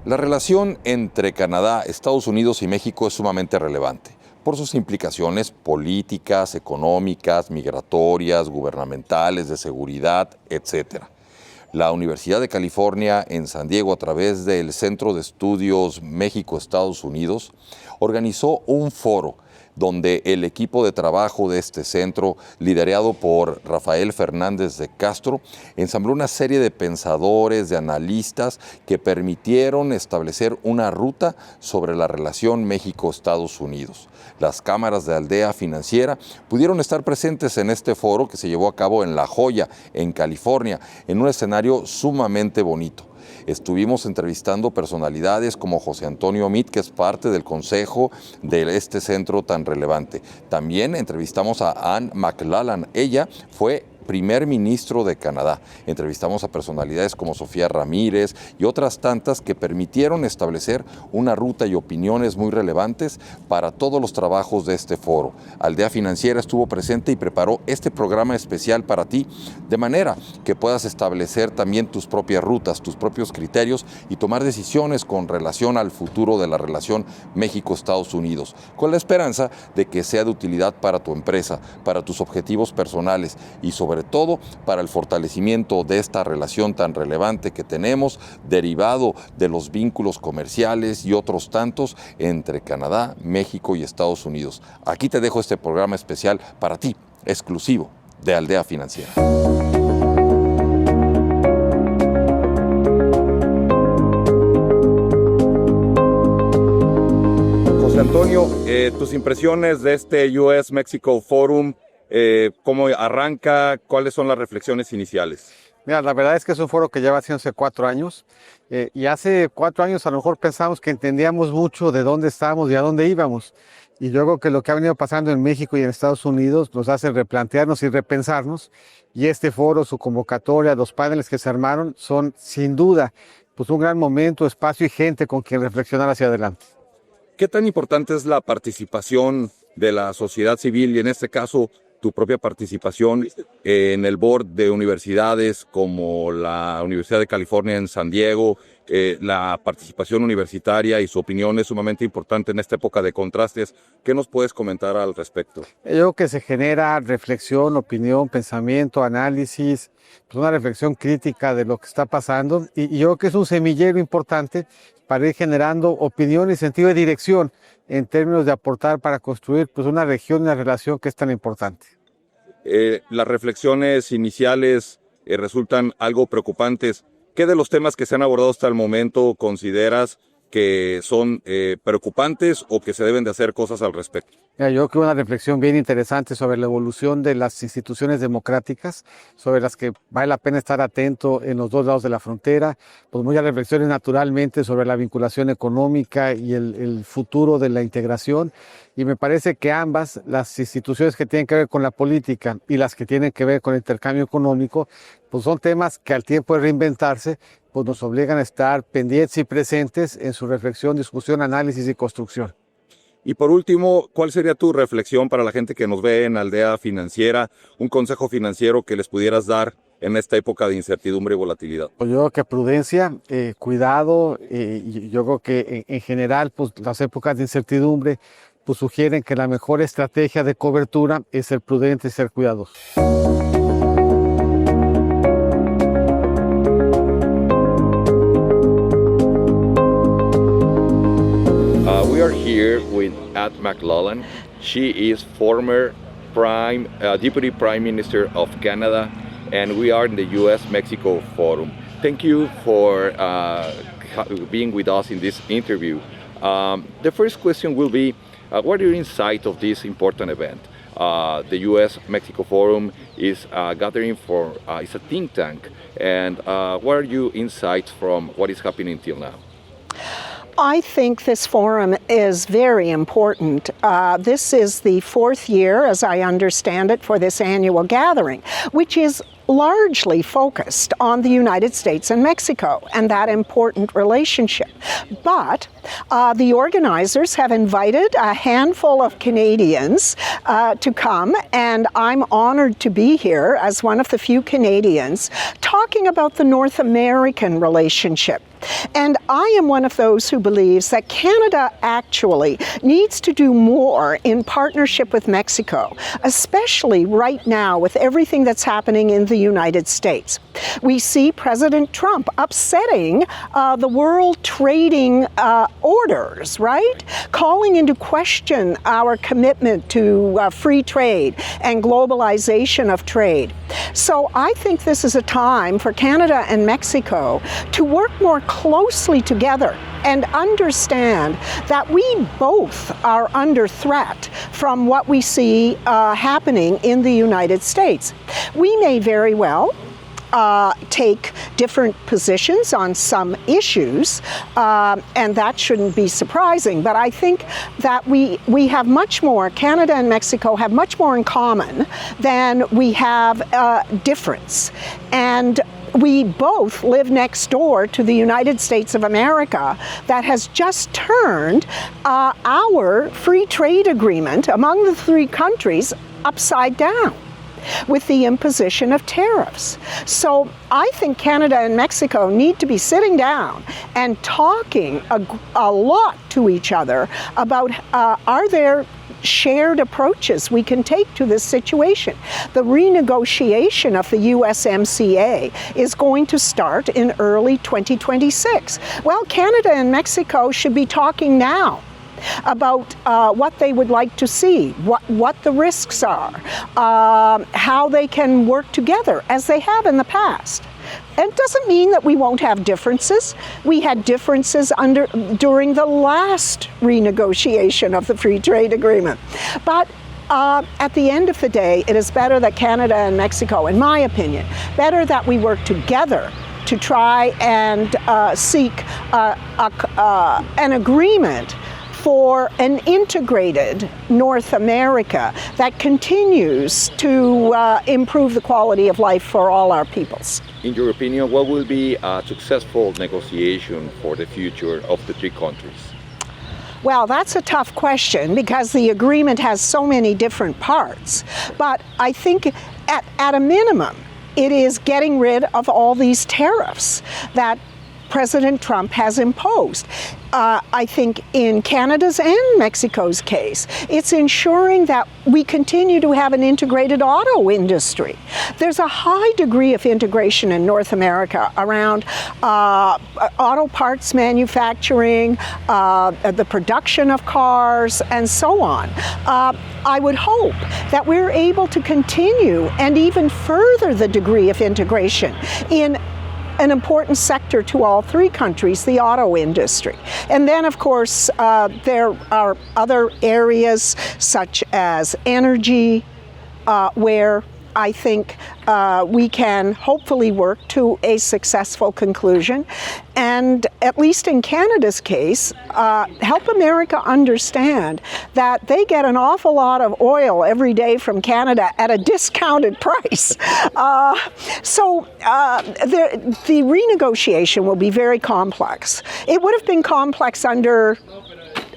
La relación entre Canadá, Estados Unidos y México es sumamente relevante por sus implicaciones políticas, económicas, migratorias, gubernamentales, de seguridad, etc. La Universidad de California en San Diego, a través del Centro de Estudios México-Estados Unidos, organizó un foro donde el equipo de trabajo de este centro, liderado por Rafael Fernández de Castro, ensambló una serie de pensadores, de analistas que permitieron establecer una ruta sobre la relación México-Estados Unidos. Las cámaras de Aldea Financiera pudieron estar presentes en este foro que se llevó a cabo en La Joya, en California, en un escenario sumamente bonito. Estuvimos entrevistando personalidades como José Antonio Meade, que es parte del consejo de este centro tan relevante. También entrevistamos a Anne McLellan. Ella fue primer ministro de Canadá. Entrevistamos a personalidades como Sofía Ramírez y otras tantas que permitieron establecer una ruta y opiniones muy relevantes para todos los trabajos de este foro. Aldea Financiera estuvo presente y preparó este programa especial para ti, de manera que puedas establecer también tus propias rutas, tus propios criterios y tomar decisiones con relación al futuro de la relación México-Estados Unidos, con la esperanza de que sea de utilidad para tu empresa, para tus objetivos personales y sobre todo para el fortalecimiento de esta relación tan relevante que tenemos, derivado de los vínculos comerciales y otros tantos entre Canadá, México y Estados Unidos. Aquí te dejo este programa especial para ti, exclusivo de Aldea Financiera. José Antonio, tus impresiones de este US-Mexico Forum, ¿cómo arranca? ¿Cuáles son las reflexiones iniciales? Mira, la verdad es que es un foro que lleva haciéndose 4 años y hace 4 años a lo mejor pensamos que entendíamos mucho de dónde estábamos y a dónde íbamos. Y yo creo que lo que ha venido pasando en México y en Estados Unidos nos hace replantearnos y repensarnos. Y este foro, su convocatoria, los paneles que se armaron son sin duda pues un gran momento, espacio y gente con quien reflexionar hacia adelante. ¿Qué tan importante es la participación de la sociedad civil y en este caso tu propia participación en el board de universidades como la Universidad de California en San Diego? La participación universitaria y su opinión es sumamente importante en esta época de contrastes. ¿Qué nos puedes comentar al respecto? Yo creo que se genera reflexión, opinión, pensamiento, análisis, pues una reflexión crítica de lo que está pasando y yo creo que es un semillero importante para ir generando opinión y sentido de dirección en términos de aportar para construir pues una región y una relación que es tan importante. Las reflexiones iniciales resultan algo preocupantes. ¿Qué de los temas que se han abordado hasta el momento consideras que son preocupantes o que se deben de hacer cosas al respecto? Mira, yo creo que una reflexión bien interesante sobre la evolución de las instituciones democráticas, sobre las que vale la pena estar atento en los dos lados de la frontera, pues muchas reflexiones naturalmente sobre la vinculación económica y el futuro de la integración. Y me parece que ambas, las instituciones que tienen que ver con la política y las que tienen que ver con el intercambio económico, pues son temas que al tiempo de reinventarse, pues nos obligan a estar pendientes y presentes en su reflexión, discusión, análisis y construcción. Y por último, ¿cuál sería tu reflexión para la gente que nos ve en Aldea Financiera? Un consejo financiero que les pudieras dar en esta época de incertidumbre y volatilidad. Pues yo creo que prudencia, cuidado, y yo creo que en general pues las épocas de incertidumbre pues sugieren que la mejor estrategia de cobertura es ser prudente y ser cuidadoso. We are here with Anne McLellan. She is former Deputy Prime Minister of Canada, and we are in the US-Mexico Forum. Thank you for being with us in this interview. The first question will be, what are your insights of this important event? The US-Mexico Forum is gathering for, it's a think tank, and what are your insights from what is happening until now? I think this forum is very important. This is the 4th year, as I understand it, for this annual gathering, which is largely focused on the United States and Mexico and that important relationship. But the organizers have invited a handful of Canadians to come, and I'm honored to be here as one of the few Canadians talking talking about the North American relationship. And I am one of those who believes that Canada actually needs to do more in partnership with Mexico, especially right now with everything that's happening in the United States. We see President Trump upsetting the world trading orders, right? Calling into question our commitment to free trade and globalization of trade. So I think this is a time for Canada and Mexico to work more closely together and understand that we both are under threat from what we see happening in the United States. We may very well take different positions on some issues, and that shouldn't be surprising. But I think that we have much more, Canada and Mexico have much more in common than we have difference. And we both live next door to the United States of America that has just turned our free trade agreement among the three countries upside down with the imposition of tariffs. So I think Canada and Mexico need to be sitting down and talking a lot to each other about are there shared approaches we can take to this situation. The renegotiation of the USMCA is going to start in early 2026. Well, Canada and Mexico should be talking now about what they would like to see, what the risks are, how they can work together as they have in the past. It doesn't mean that we won't have differences. We had differences during the last renegotiation of the free trade agreement. But at the end of the day, it is better that Canada and Mexico, in my opinion, better that we work together to try and seek an agreement for an integrated North America that continues to improve the quality of life for all our peoples. In your opinion, what will be a successful negotiation for the future of the three countries? Well, that's a tough question because the agreement has so many different parts. But I think at a minimum, it is getting rid of all these tariffs that President Trump has imposed. I think in Canada's and Mexico's case, it's ensuring that we continue to have an integrated auto industry. There's a high degree of integration in North America around auto parts manufacturing, the production of cars, and so on. I would hope that we're able to continue and even further the degree of integration in an important sector to all three countries, the auto industry. And then, of course, there are other areas such as energy, where I think we can hopefully work to a successful conclusion. And at least in Canada's case, help America understand that they get an awful lot of oil every day from Canada at a discounted price. So the renegotiation will be very complex. It would have been complex under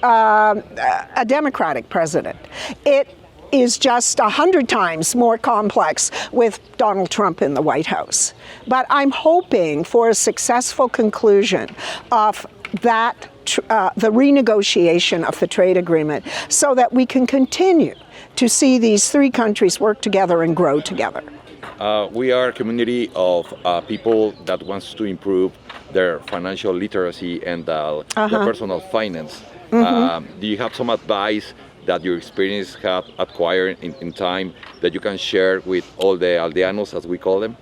a Democratic president. It is just 100 times more complex with Donald Trump in the White House. But I'm hoping for a successful conclusion of that, the renegotiation of the trade agreement, so that we can continue to see these three countries work together and grow together. We are a community of people that wants to improve their financial literacy and their personal finance. Do you have some advice that your experience have acquired in time that you can share with all the aldeanos, as we call them?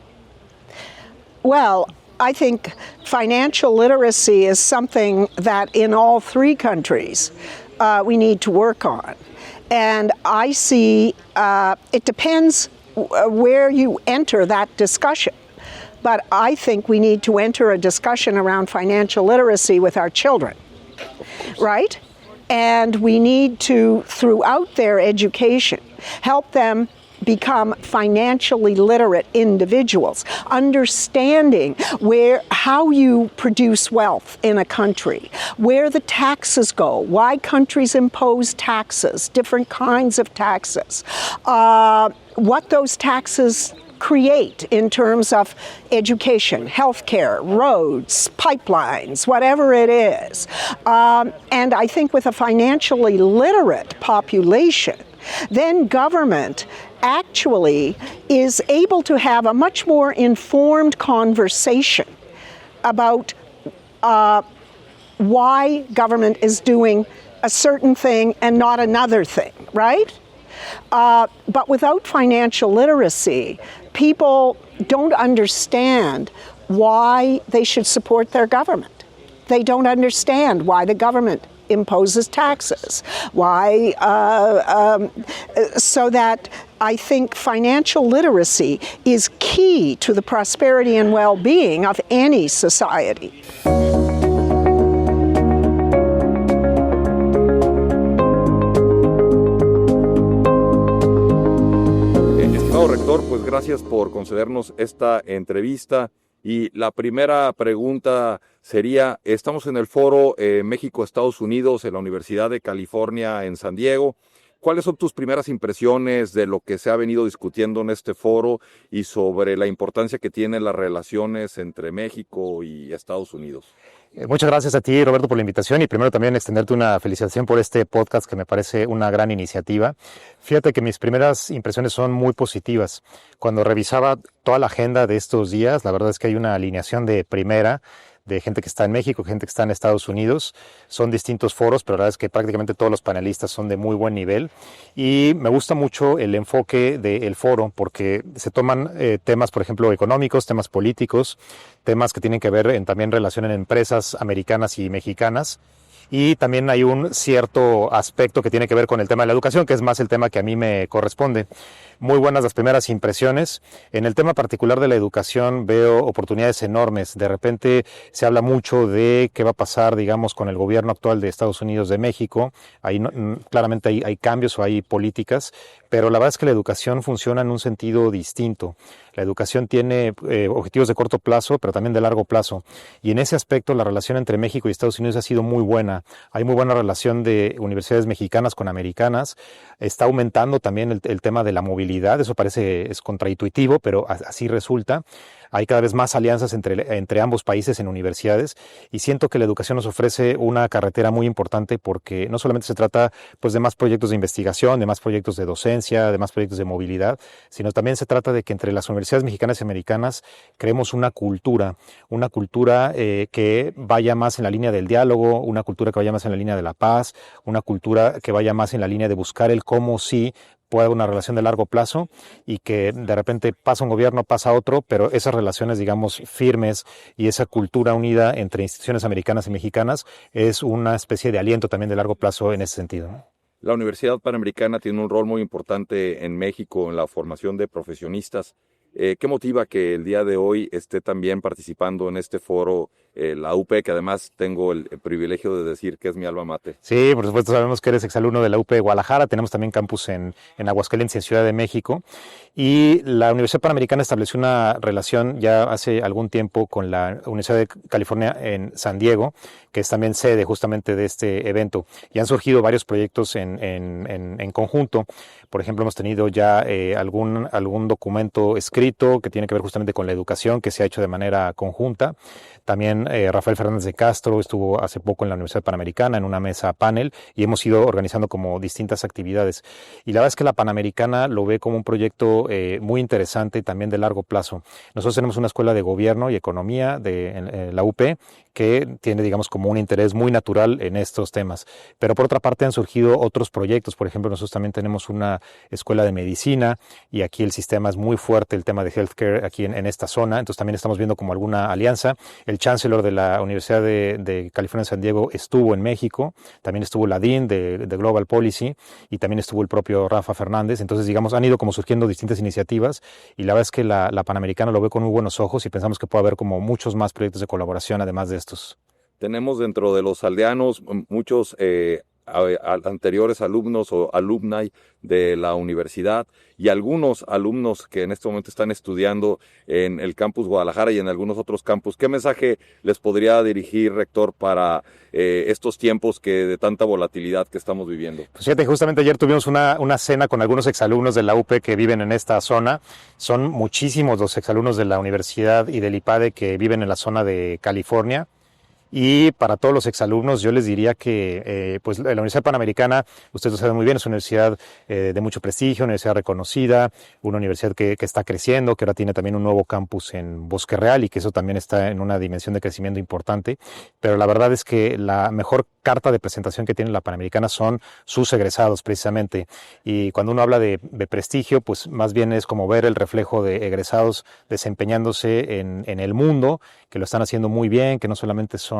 Well, I think financial literacy is something that in all three countries we need to work on. And I see it depends where you enter that discussion. But I think we need to enter a discussion around financial literacy with our children, right? And we need to, throughout their education, help them become financially literate individuals, understanding how you produce wealth in a country, where the taxes go, why countries impose taxes, different kinds of taxes, what those taxes create in terms of education, healthcare, roads, pipelines, whatever it is. And I think with a financially literate population, then government actually is able to have a much more informed conversation about why government is doing a certain thing and not another thing, right? But without financial literacy, people don't understand why they should support their government. They don't understand why the government imposes taxes, why, so that I think financial literacy is key to the prosperity and well-being of any society. Estimado rector, pues gracias por concedernos esta entrevista. Y la primera pregunta sería, estamos en el foro México-Estados Unidos en la Universidad de California en San Diego. ¿Cuáles son tus primeras impresiones de lo que se ha venido discutiendo en este foro y sobre la importancia que tienen las relaciones entre México y Estados Unidos? Muchas gracias a ti, Roberto, por la invitación y primero también extenderte una felicitación por este podcast que me parece una gran iniciativa. Fíjate que mis primeras impresiones son muy positivas. Cuando revisaba toda la agenda de estos días, la verdad es que hay una alineación de primera, de gente que está en México, gente que está en Estados Unidos. Son distintos foros, pero la verdad es que prácticamente todos los panelistas son de muy buen nivel. Y me gusta mucho el enfoque del foro porque se toman temas, por ejemplo, económicos, temas políticos, temas que tienen que ver en también relación en empresas americanas y mexicanas. Y también hay un cierto aspecto que tiene que ver con el tema de la educación, que es más el tema que a mí me corresponde. Muy buenas las primeras impresiones. En el tema particular de la educación veo oportunidades enormes. De repente se habla mucho de qué va a pasar, digamos, con el gobierno actual de Estados Unidos de México. Ahí claramente hay cambios o hay políticas, pero la verdad es que la educación funciona en un sentido distinto. La educación tiene objetivos de corto plazo, pero también de largo plazo. Y en ese aspecto la relación entre México y Estados Unidos ha sido muy buena. Hay muy buena relación de universidades mexicanas con americanas. Está aumentando también el tema de la movilidad. Eso es contraintuitivo, pero así resulta. Hay cada vez más alianzas entre ambos países en universidades y siento que la educación nos ofrece una carretera muy importante porque no solamente se trata pues, de más proyectos de investigación, de más proyectos de docencia, de más proyectos de movilidad, sino también se trata de que entre las universidades mexicanas y americanas creemos una cultura que vaya más en la línea del diálogo, una cultura que vaya más en la línea de la paz, una cultura que vaya más en la línea de buscar el cómo sí puede haber una relación de largo plazo y que de repente pasa un gobierno, pasa otro, pero esas relaciones, digamos, firmes y esa cultura unida entre instituciones americanas y mexicanas es una especie de aliento también de largo plazo en ese sentido, ¿no? La Universidad Panamericana tiene un rol muy importante en México en la formación de profesionistas. ¿Qué motiva que el día de hoy esté también participando en este foro la UP, que además tengo el privilegio de decir que es mi alma mater? Sí, por supuesto, sabemos que eres exalumno de la UP de Guadalajara, tenemos también campus en Aguascalientes, en Ciudad de México, y la Universidad Panamericana estableció una relación ya hace algún tiempo con la Universidad de California en San Diego, que es también sede justamente de este evento, y han surgido varios proyectos en conjunto. Por ejemplo, hemos tenido ya algún documento escrito que tiene que ver justamente con la educación que se ha hecho de manera conjunta. También Rafael Fernández de Castro estuvo hace poco en la Universidad Panamericana en una mesa panel y hemos ido organizando como distintas actividades. Y la verdad es que la Panamericana lo ve como un proyecto muy interesante y también de largo plazo. Nosotros tenemos una escuela de gobierno y economía en la UP que tiene, digamos, como un interés muy natural en estos temas. Pero por otra parte han surgido otros proyectos. Por ejemplo, nosotros también tenemos una escuela de medicina y aquí el sistema es muy fuerte, el tema de healthcare aquí en esta zona. Entonces también estamos viendo como alguna alianza. El chancellor de la Universidad de California en San Diego estuvo en México. También estuvo la Dean de Global Policy y también estuvo el propio Rafa Fernández. Entonces, digamos, han ido como surgiendo distintas iniciativas y la verdad es que la Panamericana lo ve con muy buenos ojos y pensamos que puede haber como muchos más proyectos de colaboración además de estos. Tenemos dentro de los aldeanos muchos anteriores alumnos o alumni de la universidad y algunos alumnos que en este momento están estudiando en el campus Guadalajara y en algunos otros campus, ¿qué mensaje les podría dirigir, rector, para estos tiempos de tanta volatilidad que estamos viviendo? Pues fíjate, justamente ayer tuvimos una cena con algunos exalumnos de la UP que viven en esta zona. Son muchísimos los exalumnos de la universidad y del IPADE que viven en la zona de California. Y para todos los exalumnos yo les diría que pues la Universidad Panamericana, ustedes lo saben muy bien, es una universidad de mucho prestigio, una universidad reconocida, una universidad que está creciendo, que ahora tiene también un nuevo campus en Bosque Real y que eso también está en una dimensión de crecimiento importante. Pero la verdad es que la mejor carta de presentación que tiene la Panamericana son sus egresados precisamente. Y cuando uno habla de prestigio, pues más bien es como ver el reflejo de egresados desempeñándose en el mundo, que lo están haciendo muy bien, que no solamente son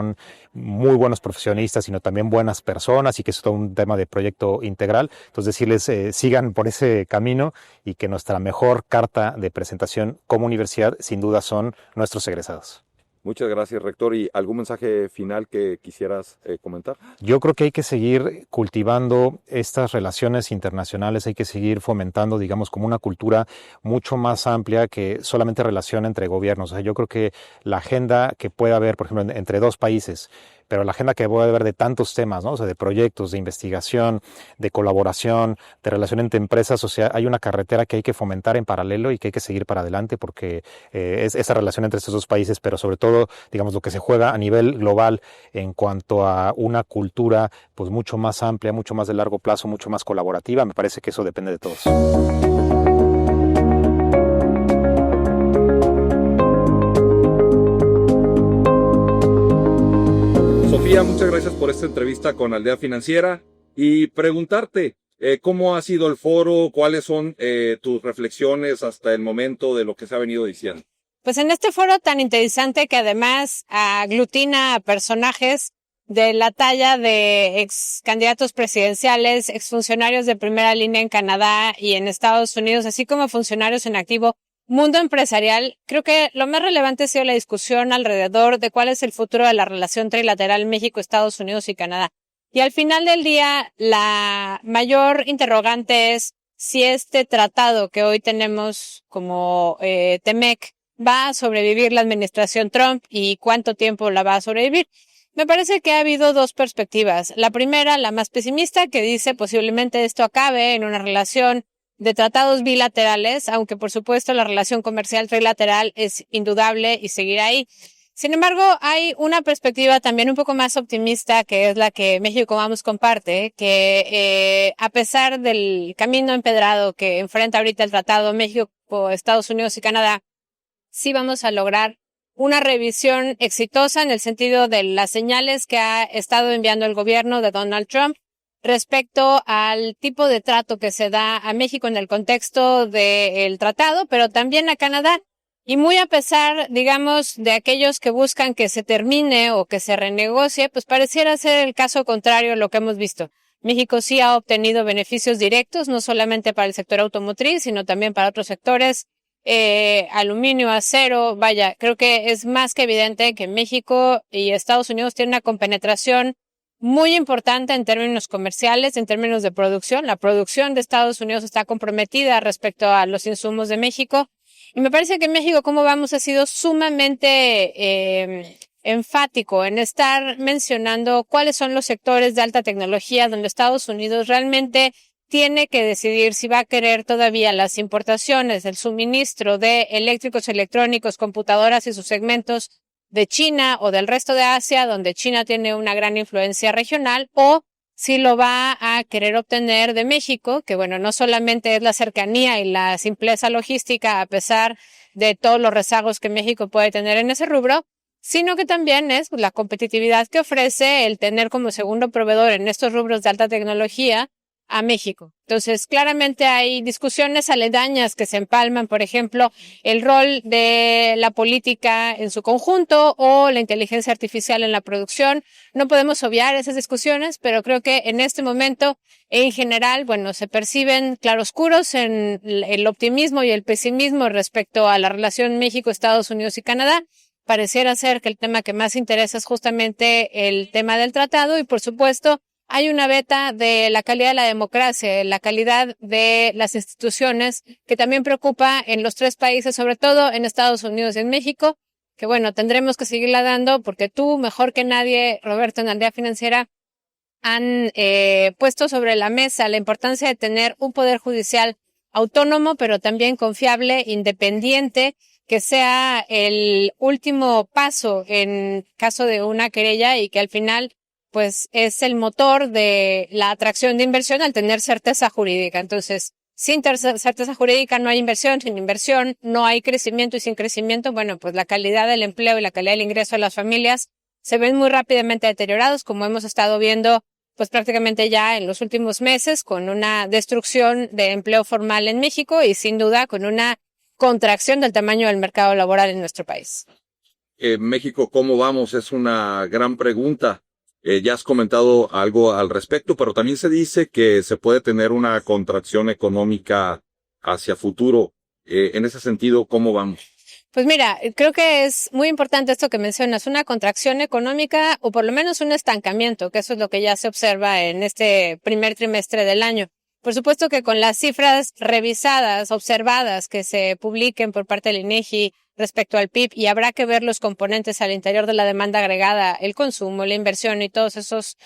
muy buenos profesionistas, sino también buenas personas y que es todo un tema de proyecto integral. Entonces decirles sigan por ese camino y que nuestra mejor carta de presentación como universidad sin duda son nuestros egresados. Muchas gracias, rector. ¿Y algún mensaje final que quisieras comentar? Yo creo que hay que seguir cultivando estas relaciones internacionales, hay que seguir fomentando, digamos, como una cultura mucho más amplia que solamente relación entre gobiernos. O sea, yo creo que la agenda que pueda haber, por ejemplo, entre dos países, pero la agenda que puede haber de tantos temas, ¿no? O sea, de proyectos, de investigación, de colaboración, de relación entre empresas, o sea, hay una carretera que hay que fomentar en paralelo y que hay que seguir para adelante porque es esa relación entre estos dos países, pero sobre todo, digamos, lo que se juega a nivel global en cuanto a una cultura pues mucho más amplia, mucho más de largo plazo, mucho más colaborativa, me parece que eso depende de todos. Sofía, muchas gracias por esta entrevista con Aldea Financiera y preguntarte cómo ha sido el foro, cuáles son tus reflexiones hasta el momento de lo que se ha venido diciendo. Pues en este foro tan interesante que además aglutina a personajes de la talla de ex candidatos presidenciales, exfuncionarios de primera línea en Canadá y en Estados Unidos, así como funcionarios en activo, mundo empresarial, creo que lo más relevante ha sido la discusión alrededor de cuál es el futuro de la relación trilateral México, Estados Unidos y Canadá. Y al final del día, la mayor interrogante es si este tratado que hoy tenemos como TEMEC va a sobrevivir la administración Trump y cuánto tiempo la va a sobrevivir. Me parece que ha habido dos perspectivas. La primera, la más pesimista, que dice posiblemente esto acabe en una relación de tratados bilaterales, aunque por supuesto la relación comercial trilateral es indudable y seguirá ahí. Sin embargo, hay una perspectiva también un poco más optimista, que es la que México Vamos comparte, que a pesar del camino empedrado que enfrenta ahorita el tratado México, Estados Unidos y Canadá, sí vamos a lograr una revisión exitosa en el sentido de las señales que ha estado enviando el gobierno de Donald Trump respecto al tipo de trato que se da a México en el contexto del tratado, pero también a Canadá. Y muy a pesar, digamos, de aquellos que buscan que se termine o que se renegocie, pues pareciera ser el caso contrario a lo que hemos visto. México sí ha obtenido beneficios directos, no solamente para el sector automotriz, sino también para otros sectores, aluminio, acero. Vaya, creo que es más que evidente que México y Estados Unidos tienen una compenetración muy importante en términos comerciales, en términos de producción. La producción de Estados Unidos está comprometida respecto a los insumos de México. Y me parece que México, como vamos, ha sido sumamente enfático en estar mencionando cuáles son los sectores de alta tecnología donde Estados Unidos realmente tiene que decidir si va a querer todavía las importaciones, el suministro de eléctricos, electrónicos, computadoras y sus segmentos de China o del resto de Asia, donde China tiene una gran influencia regional, o si lo va a querer obtener de México, que bueno, no solamente es la cercanía y la simpleza logística, a pesar de todos los rezagos que México puede tener en ese rubro, sino que también es la competitividad que ofrece el tener como segundo proveedor en estos rubros de alta tecnología a México. Entonces, claramente hay discusiones aledañas que se empalman, por ejemplo, el rol de la política en su conjunto o la inteligencia artificial en la producción. No podemos obviar esas discusiones, pero creo que en este momento, en general, bueno, se perciben claroscuros en el optimismo y el pesimismo respecto a la relación México, Estados Unidos y Canadá. Pareciera ser que el tema que más interesa es justamente el tema del tratado y, por supuesto, hay una beta de la calidad de la democracia, la calidad de las instituciones, que también preocupa en los tres países, sobre todo en Estados Unidos y en México, que bueno, tendremos que seguirla dando porque tú, mejor que nadie, Roberto, en Aldea Financiera, han puesto sobre la mesa la importancia de tener un poder judicial autónomo, pero también confiable, independiente, que sea el último paso en caso de una querella y que al final pues es el motor de la atracción de inversión al tener certeza jurídica. Entonces, sin certeza jurídica no hay inversión, sin inversión no hay crecimiento y sin crecimiento, bueno, pues la calidad del empleo y la calidad del ingreso de las familias se ven muy rápidamente deteriorados, como hemos estado viendo pues prácticamente ya en los últimos meses, con una destrucción de empleo formal en México y sin duda con una contracción del tamaño del mercado laboral en nuestro país. México, ¿cómo vamos? Es una gran pregunta. Ya has comentado algo al respecto, pero también se dice que se puede tener una contracción económica hacia futuro. En ese sentido, ¿cómo vamos? Pues mira, creo que es muy importante esto que mencionas, una contracción económica o por lo menos un estancamiento, que eso es lo que ya se observa en este primer trimestre del año. Por supuesto que con las cifras revisadas, observadas, que se publiquen por parte del INEGI respecto al PIB, y habrá que ver los componentes al interior de la demanda agregada, el consumo, la inversión y todos esos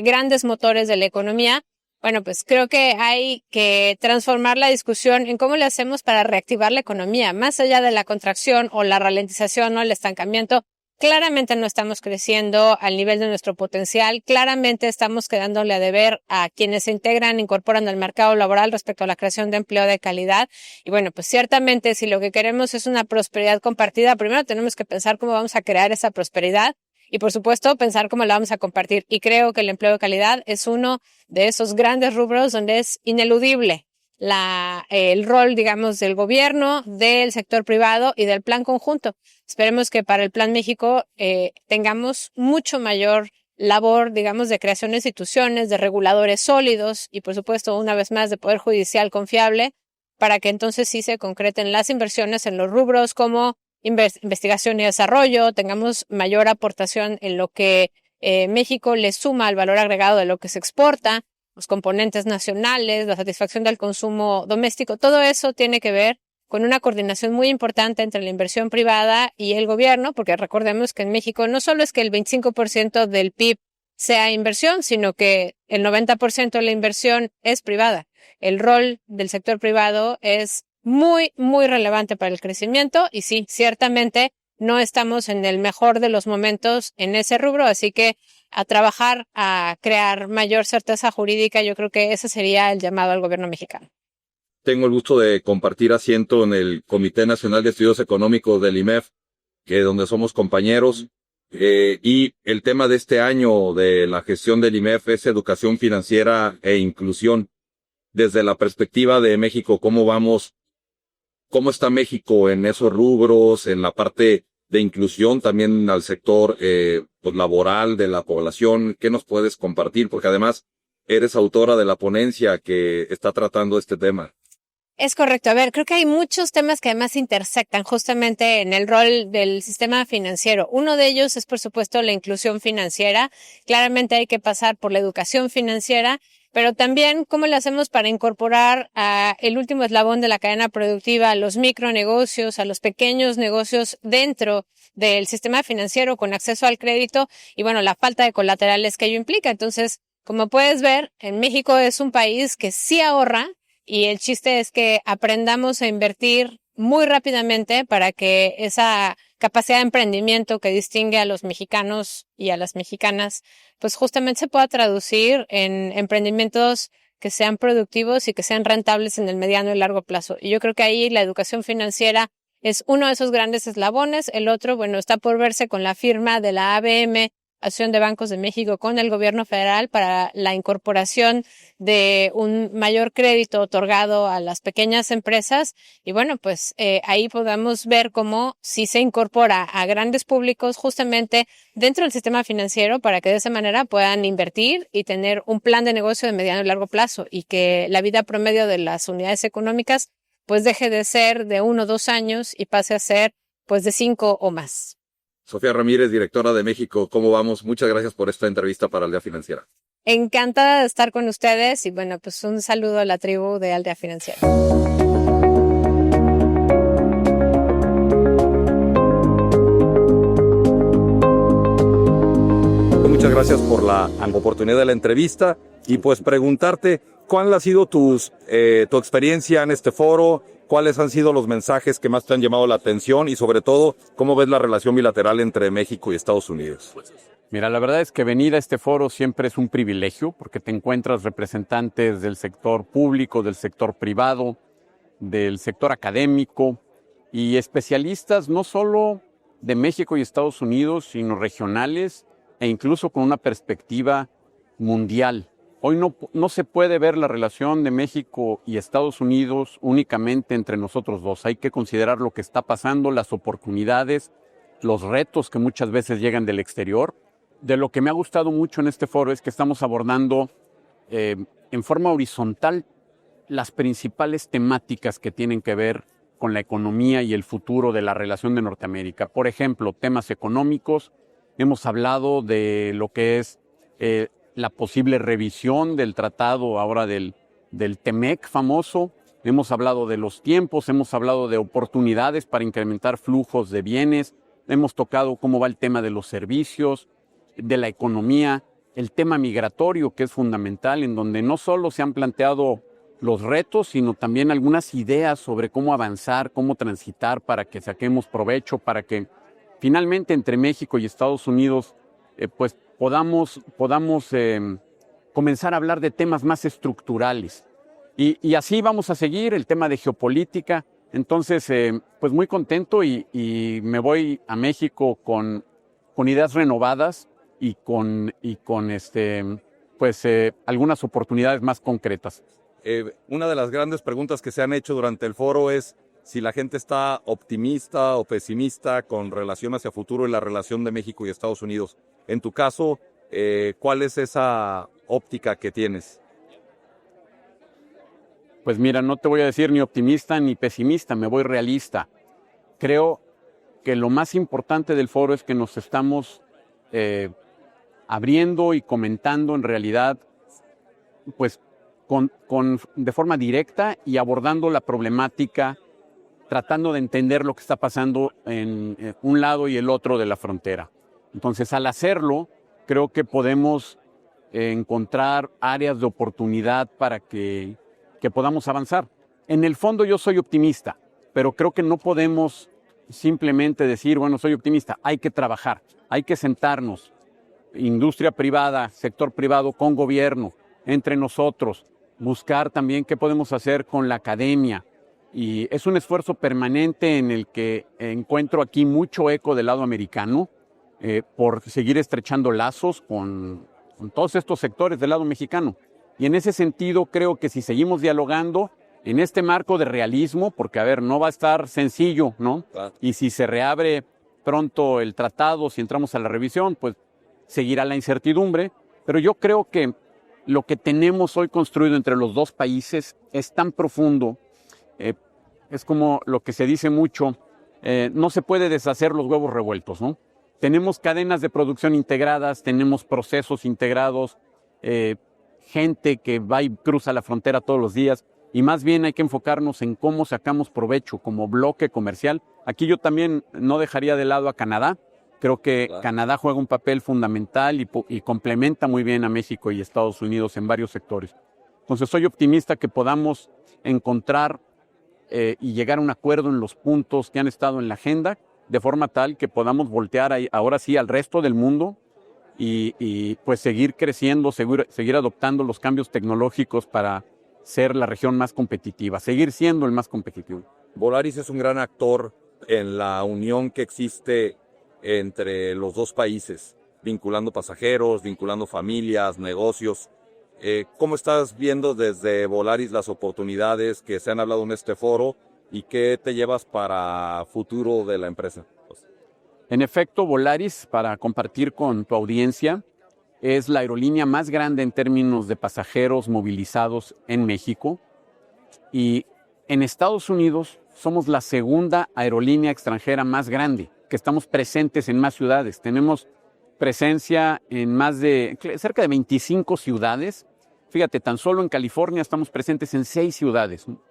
grandes motores de la economía. Bueno, pues creo que hay que transformar la discusión en cómo le hacemos para reactivar la economía, más allá de la contracción o la ralentización o el estancamiento. Claramente no estamos creciendo al nivel de nuestro potencial, claramente estamos quedándole a deber a quienes se integran, incorporan al mercado laboral respecto a la creación de empleo de calidad. Y bueno, pues ciertamente si lo que queremos es una prosperidad compartida, primero tenemos que pensar cómo vamos a crear esa prosperidad. Y por supuesto, pensar cómo la vamos a compartir. Y creo que el empleo de calidad es uno de esos grandes rubros donde es ineludible el rol, digamos, del gobierno, del sector privado y del plan conjunto. Esperemos que para el Plan México tengamos mucho mayor labor, digamos, de creación de instituciones, de reguladores sólidos y, por supuesto, una vez más, de poder judicial confiable para que entonces sí se concreten las inversiones en los rubros como investigación y desarrollo, tengamos mayor aportación en lo que México le suma al valor agregado de lo que se exporta, los componentes nacionales, la satisfacción del consumo doméstico, todo eso tiene que ver con una coordinación muy importante entre la inversión privada y el gobierno, porque recordemos que en México no solo es que el 25% del PIB sea inversión, sino que el 90% de la inversión es privada. El rol del sector privado es muy, muy relevante para el crecimiento y sí, ciertamente no estamos en el mejor de los momentos en ese rubro, así que a trabajar, a crear mayor certeza jurídica, yo creo que ese sería el llamado al gobierno mexicano. Tengo el gusto de compartir asiento en el Comité Nacional de Estudios Económicos del IMEF, donde somos compañeros, y el tema de este año de la gestión del IMEF es educación financiera e inclusión. Desde la perspectiva de México, ¿cómo vamos? ¿Cómo está México en esos rubros, en la parte de inclusión también al sector pues, laboral de la población? ¿Qué nos puedes compartir? Porque además eres autora de la ponencia que está tratando este tema. Es correcto. A ver, creo que hay muchos temas que además intersectan justamente en el rol del sistema financiero. Uno de ellos es, por supuesto, la inclusión financiera. Claramente hay que pasar por la educación financiera, pero también cómo le hacemos para incorporar a el último eslabón de la cadena productiva, a los micronegocios, a los pequeños negocios dentro del sistema financiero con acceso al crédito y, bueno, la falta de colaterales que ello implica. Entonces, como puedes ver, en México es un país que sí ahorra y el chiste es que aprendamos a invertir muy rápidamente para que esa capacidad de emprendimiento que distingue a los mexicanos y a las mexicanas, pues justamente se pueda traducir en emprendimientos que sean productivos y que sean rentables en el mediano y largo plazo. Y yo creo que ahí la educación financiera es uno de esos grandes eslabones. El otro, bueno, está por verse con la firma de la ABM, Asociación de Bancos de México, con el gobierno federal para la incorporación de un mayor crédito otorgado a las pequeñas empresas. Y bueno, pues ahí podemos ver cómo si se incorpora a grandes públicos justamente dentro del sistema financiero para que de esa manera puedan invertir y tener un plan de negocio de mediano y largo plazo y que la vida promedio de las unidades económicas pues deje de ser de 1 o 2 años y pase a ser pues de 5 o más. Sofía Ramírez, directora de México, ¿cómo vamos? Muchas gracias por esta entrevista para Aldea Financiera. encantada de estar con ustedes y bueno, pues un saludo a la tribu de Aldea Financiera. Muchas gracias por la oportunidad de la entrevista y pues preguntarte cuál ha sido tu experiencia en este foro, cuáles han sido los mensajes que más te han llamado la atención y sobre todo cómo ves la relación bilateral entre México y Estados Unidos. Mira, la verdad es que venir a este foro siempre es un privilegio porque te encuentras representantes del sector público, del sector privado, del sector académico y especialistas no solo de México y Estados Unidos, sino regionales e incluso con una perspectiva mundial. Hoy no se puede ver la relación de México y Estados Unidos únicamente entre nosotros dos. Hay que considerar lo que está pasando, las oportunidades, los retos que muchas veces llegan del exterior. De lo que me ha gustado mucho en este foro es que estamos abordando en forma horizontal las principales temáticas que tienen que ver con la economía y el futuro de la relación de Norteamérica. Por ejemplo, temas económicos. Hemos hablado de lo que es la posible revisión del tratado ahora del TEMEC famoso. Hemos hablado de los tiempos, hemos hablado de oportunidades para incrementar flujos de bienes. Hemos tocado cómo va el tema de los servicios, de la economía, el tema migratorio, que es fundamental, en donde no solo se han planteado los retos, sino también algunas ideas sobre cómo avanzar, cómo transitar para que saquemos provecho, para que finalmente entre México y Estados Unidos pues podamos comenzar a hablar de temas más estructurales. Y así vamos a seguir el tema de geopolítica. Entonces, pues muy contento y me voy a México con ideas renovadas y con algunas oportunidades más concretas. Una de las grandes preguntas que se han hecho durante el foro es si la gente está optimista o pesimista con relación hacia futuro en la relación de México y Estados Unidos. En tu caso, ¿cuál es esa óptica que tienes? Pues mira, no te voy a decir ni optimista ni pesimista, me voy realista. Creo que lo más importante del foro es que nos estamos abriendo y comentando en realidad, pues de forma directa y abordando la problemática, tratando de entender lo que está pasando en un lado y el otro de la frontera. Entonces, al hacerlo, creo que podemos encontrar áreas de oportunidad para que podamos avanzar. En el fondo yo soy optimista, pero creo que no podemos simplemente decir, bueno, soy optimista. Hay que trabajar, hay que sentarnos, industria privada, sector privado con gobierno, entre nosotros, buscar también qué podemos hacer con la academia. Y es un esfuerzo permanente en el que encuentro aquí mucho eco del lado americano por seguir estrechando lazos con todos estos sectores del lado mexicano. Y en ese sentido creo que si seguimos dialogando en este marco de realismo, porque a ver, no va a estar sencillo, ¿no? Claro. Y si se reabre pronto el tratado, si entramos a la revisión, pues seguirá la incertidumbre. Pero yo creo que lo que tenemos hoy construido entre los dos países es tan profundo. Es como lo que se dice mucho, no se puede deshacer los huevos revueltos, ¿no? Tenemos cadenas de producción integradas, tenemos procesos integrados, gente que va y cruza la frontera todos los días, y más bien hay que enfocarnos en cómo sacamos provecho como bloque comercial. Aquí yo también no dejaría de lado a Canadá. Creo que claro, Canadá juega un papel fundamental y complementa muy bien a México y Estados Unidos en varios sectores. Entonces soy optimista que podamos encontrar y llegar a un acuerdo en los puntos que han estado en la agenda, de forma tal que podamos voltear ahora sí al resto del mundo y pues seguir creciendo, seguir adoptando los cambios tecnológicos para ser la región más competitiva, seguir siendo el más competitivo. Volaris es un gran actor en la unión que existe entre los dos países, vinculando pasajeros, vinculando familias, negocios. ¿Cómo estás viendo desde Volaris las oportunidades que se han hablado en este foro y qué te llevas para futuro de la empresa? En efecto, Volaris, para compartir con tu audiencia, es la aerolínea más grande en términos de pasajeros movilizados en México. Y en Estados Unidos somos la segunda aerolínea extranjera más grande, que estamos presentes en más ciudades. Tenemos presencia en cerca de 25 ciudades. Fíjate, tan solo en California estamos presentes en 6 ciudades, ¿no?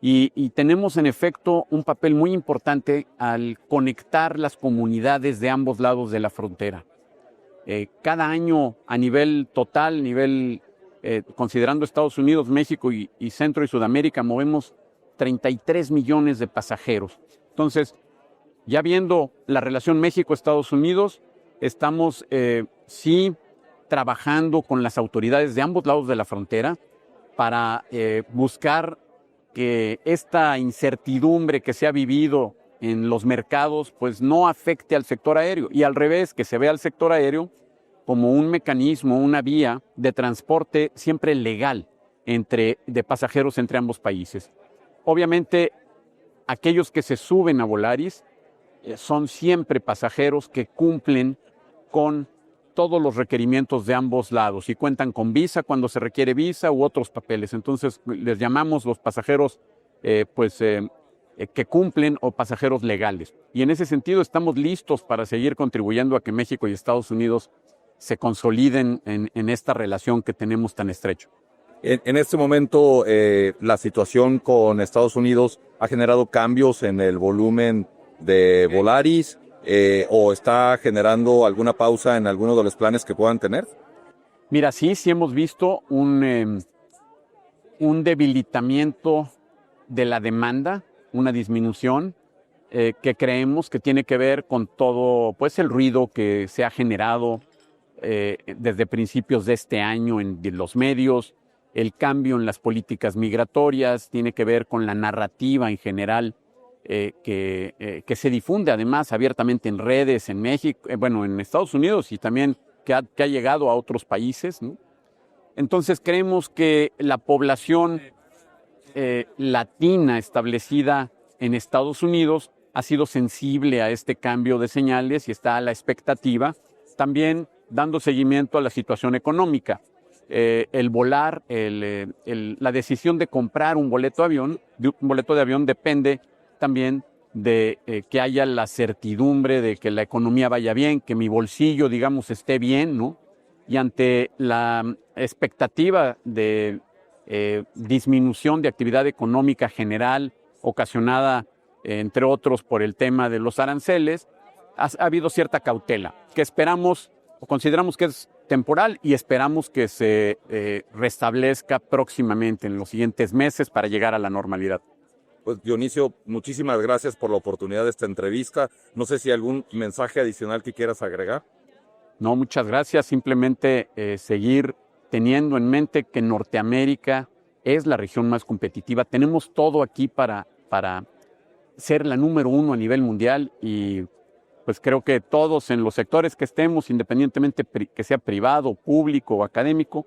Y tenemos en efecto un papel muy importante al conectar las comunidades de ambos lados de la frontera. Cada año a nivel total, considerando Estados Unidos, México y Centro y Sudamérica, movemos 33 millones de pasajeros. Entonces, ya viendo la relación México-Estados Unidos, estamos sí trabajando con las autoridades de ambos lados de la frontera para buscar que esta incertidumbre que se ha vivido en los mercados pues no afecte al sector aéreo, y al revés, que se vea al sector aéreo como un mecanismo, una vía de transporte siempre legal de pasajeros entre ambos países. Obviamente, aquellos que se suben a Volaris son siempre pasajeros que cumplen con todos los requerimientos de ambos lados y cuentan con visa cuando se requiere visa u otros papeles. Entonces les llamamos los pasajeros que cumplen o pasajeros legales. Y en ese sentido estamos listos para seguir contribuyendo a que México y Estados Unidos se consoliden en esta relación que tenemos tan estrecha. En este momento, la situación con Estados Unidos ha generado cambios en el volumen de Volaris, o está generando alguna pausa en alguno de los planes que puedan tener. Mira, sí hemos visto un debilitamiento de la demanda, una disminución que creemos que tiene que ver con todo pues, el ruido que se ha generado desde principios de este año en los medios, el cambio en las políticas migratorias, tiene que ver con la narrativa en general que se difunde además abiertamente en redes, en México, en Estados Unidos y también que ha llegado a otros países, ¿no? Entonces creemos que la población latina establecida en Estados Unidos ha sido sensible a este cambio de señales y está a la expectativa, también dando seguimiento a la situación económica. El volar, la decisión de comprar un boleto de avión depende también de que haya la certidumbre de que la economía vaya bien, que mi bolsillo, digamos, esté bien, ¿no? Y ante la expectativa de disminución de actividad económica general ocasionada, entre otros, por el tema de los aranceles, ha habido cierta cautela que esperamos o consideramos que es temporal y esperamos que se restablezca próximamente en los siguientes meses para llegar a la normalidad. Pues Dionisio, muchísimas gracias por la oportunidad de esta entrevista. No sé si hay algún mensaje adicional que quieras agregar. No, muchas gracias. Simplemente seguir teniendo en mente que Norteamérica es la región más competitiva. Tenemos todo aquí para ser la número 1 a nivel mundial y pues creo que todos en los sectores que estemos, independientemente que sea privado, público o académico,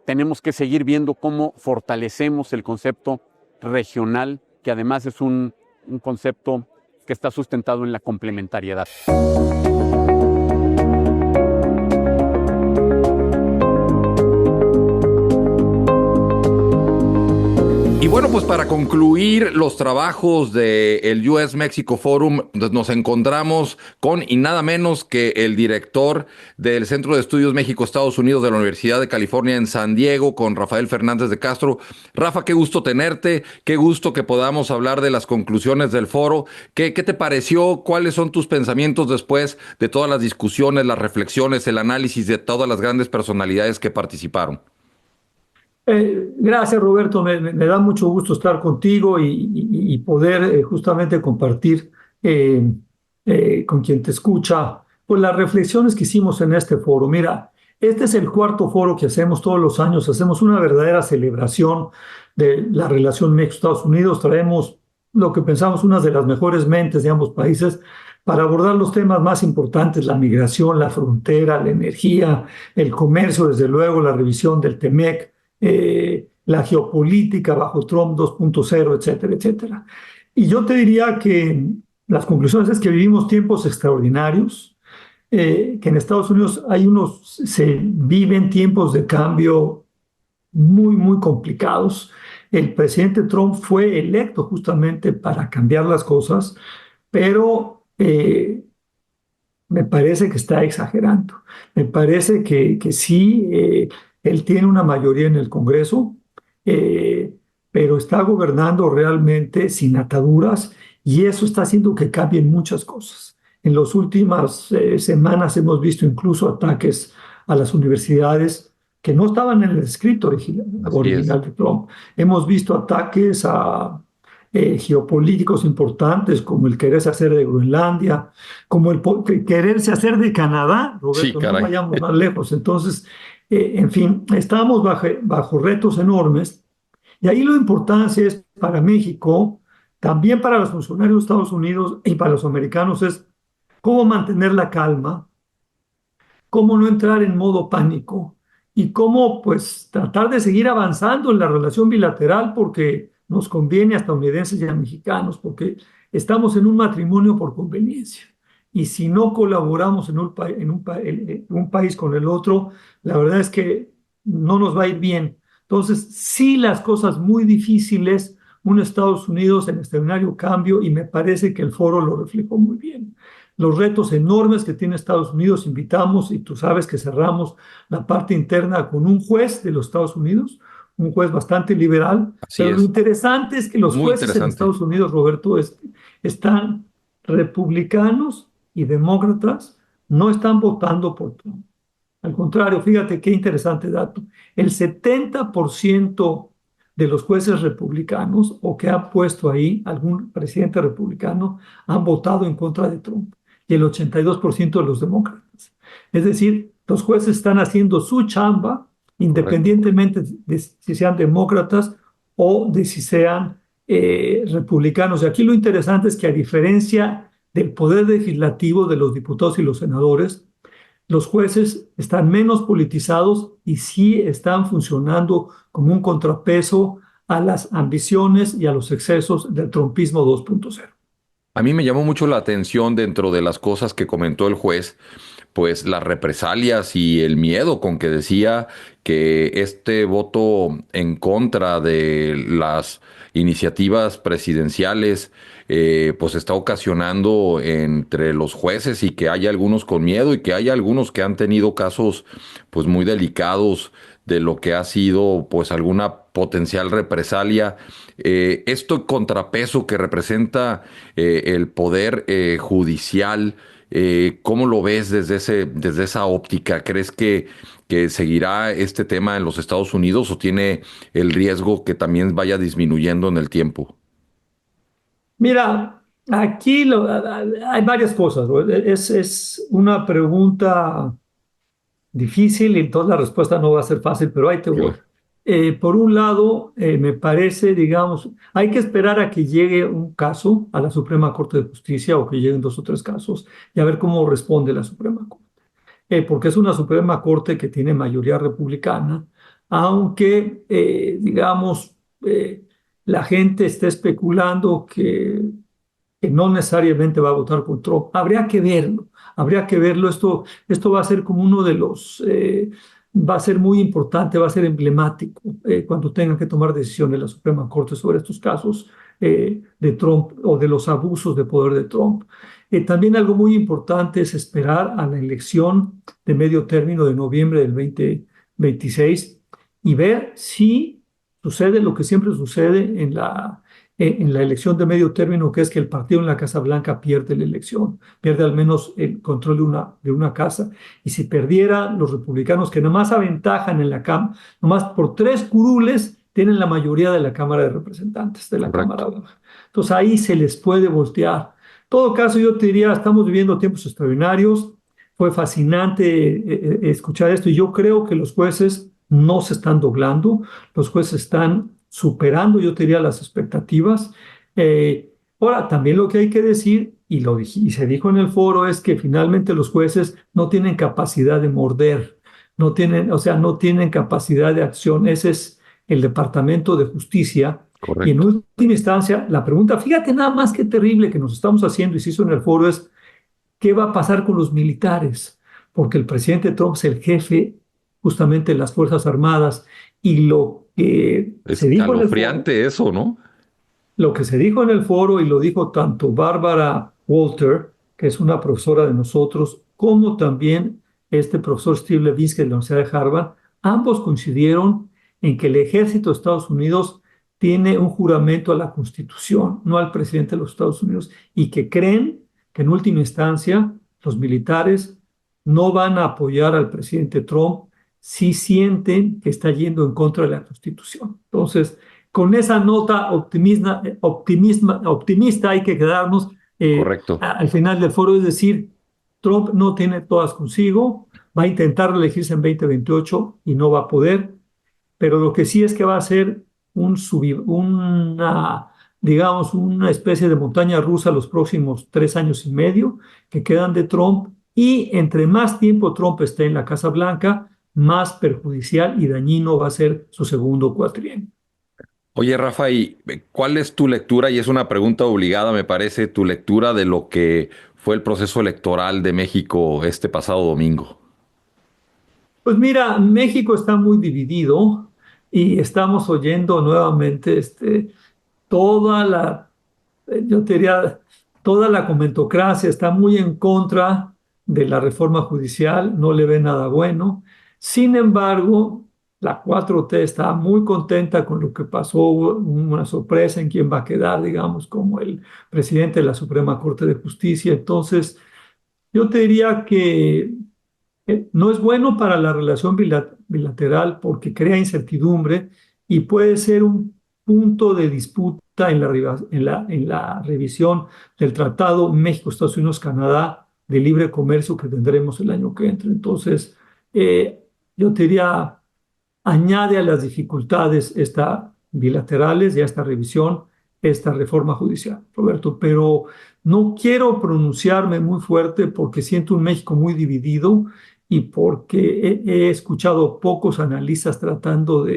tenemos que seguir viendo cómo fortalecemos el concepto regional, que además es un concepto que está sustentado en la complementariedad. Y bueno, pues para concluir los trabajos del US Mexico Forum, nos encontramos con y nada menos que el director del Centro de Estudios México-Estados Unidos de la Universidad de California en San Diego, con Rafael Fernández de Castro. Rafa, qué gusto tenerte, qué gusto que podamos hablar de las conclusiones del foro. ¿Qué te pareció? ¿Cuáles son tus pensamientos después de todas las discusiones, las reflexiones, el análisis de todas las grandes personalidades que participaron? Gracias, Roberto. Me da mucho gusto estar contigo y poder justamente compartir con quien te escucha pues las reflexiones que hicimos en este foro. Mira, este es el cuarto foro que hacemos todos los años. Hacemos una verdadera celebración de la relación México-Estados Unidos. Traemos lo que pensamos unas de las mejores mentes de ambos países para abordar los temas más importantes: la migración, la frontera, la energía, el comercio, desde luego, la revisión del TEMEC, la geopolítica bajo Trump 2.0, etcétera, etcétera. Y yo te diría que las conclusiones es que vivimos tiempos extraordinarios, que en Estados Unidos se viven tiempos de cambio muy, muy complicados. El presidente Trump fue electo justamente para cambiar las cosas, pero me parece que está exagerando. Me parece que sí, él tiene una mayoría en el Congreso, eh, pero está gobernando realmente sin ataduras y eso está haciendo que cambien muchas cosas. En las últimas semanas hemos visto incluso ataques a las universidades que no estaban en el escrito original de Trump. Hemos visto ataques a geopolíticos importantes como el quererse hacer de Groenlandia, como el quererse hacer de Canadá, Roberto, Sí, no caray. vayamos más lejos. Entonces, en fin, estamos bajo retos enormes y ahí la importancia es para México, también para los funcionarios de Estados Unidos y para los americanos, es cómo mantener la calma, cómo no entrar en modo pánico y cómo pues tratar de seguir avanzando en la relación bilateral porque nos conviene a estadounidenses y a mexicanos, porque estamos en un matrimonio por conveniencia. Y si no colaboramos en un país con el otro, la verdad es que no nos va a ir bien. Entonces, sí, las cosas muy difíciles, un Estados Unidos en extraordinario cambio, y me parece que el foro lo reflejó muy bien. Los retos enormes que tiene Estados Unidos, invitamos, y tú sabes que cerramos la parte interna con un juez de los Estados Unidos, un juez bastante liberal, Así pero lo es. interesante es que los Muy jueces en interesante. Estados Unidos, Roberto, están republicanos y demócratas, no están votando por Trump. Al contrario, fíjate qué interesante dato. El 70% de los jueces republicanos o que han puesto ahí algún presidente republicano han votado en contra de Trump y el 82% de los demócratas. Es decir, los jueces están haciendo su chamba independientemente de si sean demócratas o de si sean republicanos. Y aquí lo interesante es que a diferencia del poder legislativo de los diputados y los senadores, los jueces están menos politizados y sí están funcionando como un contrapeso a las ambiciones y a los excesos del trumpismo 2.0. A mí me llamó mucho la atención dentro de las cosas que comentó el juez, pues las represalias y el miedo con que decía que este voto en contra de las iniciativas presidenciales pues está ocasionando entre los jueces y que hay algunos con miedo y que hay algunos que han tenido casos pues muy delicados de lo que ha sido pues alguna potencial represalia. Esto contrapeso que representa el poder judicial, ¿cómo lo ves desde esa óptica? ¿Crees que seguirá este tema en los Estados Unidos o tiene el riesgo que también vaya disminuyendo en el tiempo? Mira, aquí hay varias cosas, ¿no? Es una pregunta difícil y entonces la respuesta no va a ser fácil, pero ahí te voy. Claro. Por un lado, me parece, digamos, hay que esperar a que llegue un caso a la Suprema Corte de Justicia o que lleguen 2 o 3 casos y a ver cómo responde la Suprema Corte. Porque es una Suprema Corte que tiene mayoría republicana, aunque, digamos, la gente está especulando que no necesariamente va a votar por Trump. Habría que verlo, habría que verlo. Esto va a ser como uno de los, va a ser muy importante, va a ser emblemático cuando tengan que tomar decisiones la Suprema Corte sobre estos casos de Trump o de los abusos de poder de Trump. También algo muy importante es esperar a la elección de medio término de noviembre del 2026 y ver si sucede lo que siempre sucede en la elección de medio término, que es que el partido en la Casa Blanca pierde la elección, pierde al menos el control de una casa. Y si perdiera los republicanos, que nomás aventajan en la Cámara, nomás por 3 curules, tienen la mayoría de la Cámara de Representantes, de la Correcto. Cámara Baja. Entonces ahí se les puede voltear. En todo caso, yo te diría, estamos viviendo tiempos extraordinarios. Fue fascinante escuchar esto y yo creo que los jueces no se están doblando, los jueces están superando, yo te diría, las expectativas. Ahora, también lo que hay que decir, y se dijo en el foro, es que finalmente los jueces no tienen capacidad de morder, no tienen, o sea, no tienen capacidad de acción. Ese es el Departamento de Justicia. Y en Correcto. última instancia, la pregunta, fíjate nada más qué terrible que nos estamos haciendo, y se hizo en el foro, es ¿qué va a pasar con los militares? Porque el presidente Trump es el jefe justamente de las Fuerzas Armadas y lo que se dijo en el foro, Escalofriante eso, ¿no? lo que se dijo en el foro y lo dijo tanto Bárbara Walter, que es una profesora de nosotros, como también este profesor Steve Levinsky de la Universidad de Harvard, ambos coincidieron en que el ejército de Estados Unidos tiene un juramento a la Constitución, no al presidente de los Estados Unidos, y que creen que en última instancia los militares no van a apoyar al presidente Trump si sienten que está yendo en contra de la Constitución. Entonces, con esa nota optimista hay que quedarnos Correcto. al final del foro, es decir, Trump no tiene todas consigo, va a intentar reelegirse en 2028 y no va a poder, pero lo que sí es que va a ser digamos, una especie de montaña rusa los próximos 3 años y medio que quedan de Trump, y entre más tiempo Trump esté en la Casa Blanca, más perjudicial y dañino va a ser su segundo cuatrienio. Oye, Rafa, ¿y cuál es tu lectura? Y es una pregunta obligada, me parece, tu lectura de lo que fue el proceso electoral de México este pasado domingo. Pues mira, México está muy dividido y estamos oyendo nuevamente toda la, yo te diría, toda la comentocracia está muy en contra de la reforma judicial, no le ve nada bueno. Sin embargo, la 4T está muy contenta con lo que pasó, hubo una sorpresa en quién va a quedar, digamos, como el presidente de la Suprema Corte de Justicia. Entonces, yo te diría que no es bueno para la relación bilateral porque crea incertidumbre y puede ser un punto de disputa en la revisión del Tratado México-Estados Unidos-Canadá de libre comercio que tendremos el año que entra. Entonces, yo te diría, añade a las dificultades bilaterales y a esta revisión, esta reforma judicial, Roberto, pero no quiero pronunciarme muy fuerte porque siento un México muy dividido y porque he escuchado pocos analistas tratando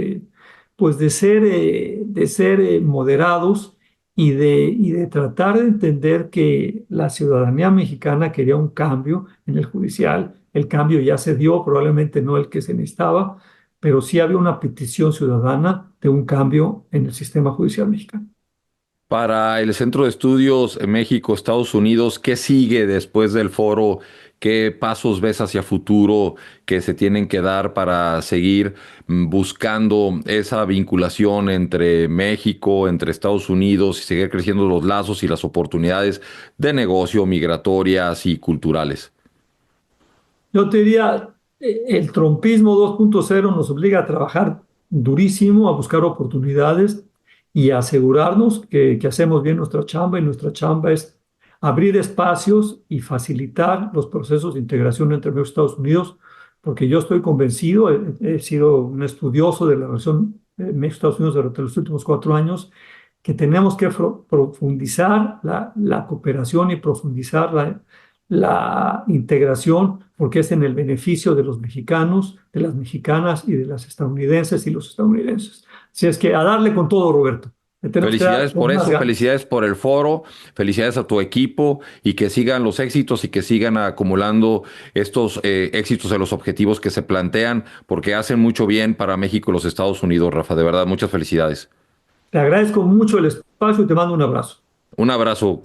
pues de ser moderados y de tratar de entender que la ciudadanía mexicana quería un cambio en el judicial. El cambio ya se dio, probablemente no el que se necesitaba, pero sí había una petición ciudadana de un cambio en el sistema judicial mexicano. Para el Centro de Estudios México-Estados Unidos, ¿qué sigue después del foro? ¿Qué pasos ves hacia futuro que se tienen que dar para seguir buscando esa vinculación entre México, entre Estados Unidos y seguir creciendo los lazos y las oportunidades de negocio, migratorias y culturales? Yo te diría, el trumpismo 2.0 nos obliga a trabajar durísimo, a buscar oportunidades y a asegurarnos que hacemos bien nuestra chamba, y nuestra chamba es abrir espacios y facilitar los procesos de integración entre México y Estados Unidos, porque yo estoy convencido, he sido un estudioso de la relación México-Estados Unidos durante los últimos 4 años, que tenemos que profundizar la cooperación y profundizar la integración, porque es en el beneficio de los mexicanos, de las mexicanas y de las estadounidenses y los estadounidenses. Así es que a darle con todo, Roberto. Felicidades por eso, felicidades por el foro, felicidades a tu equipo y que sigan los éxitos y que sigan acumulando estos éxitos en los objetivos que se plantean, porque hacen mucho bien para México y los Estados Unidos, Rafa. De verdad, muchas felicidades. Te agradezco mucho el espacio y te mando un abrazo. Un abrazo.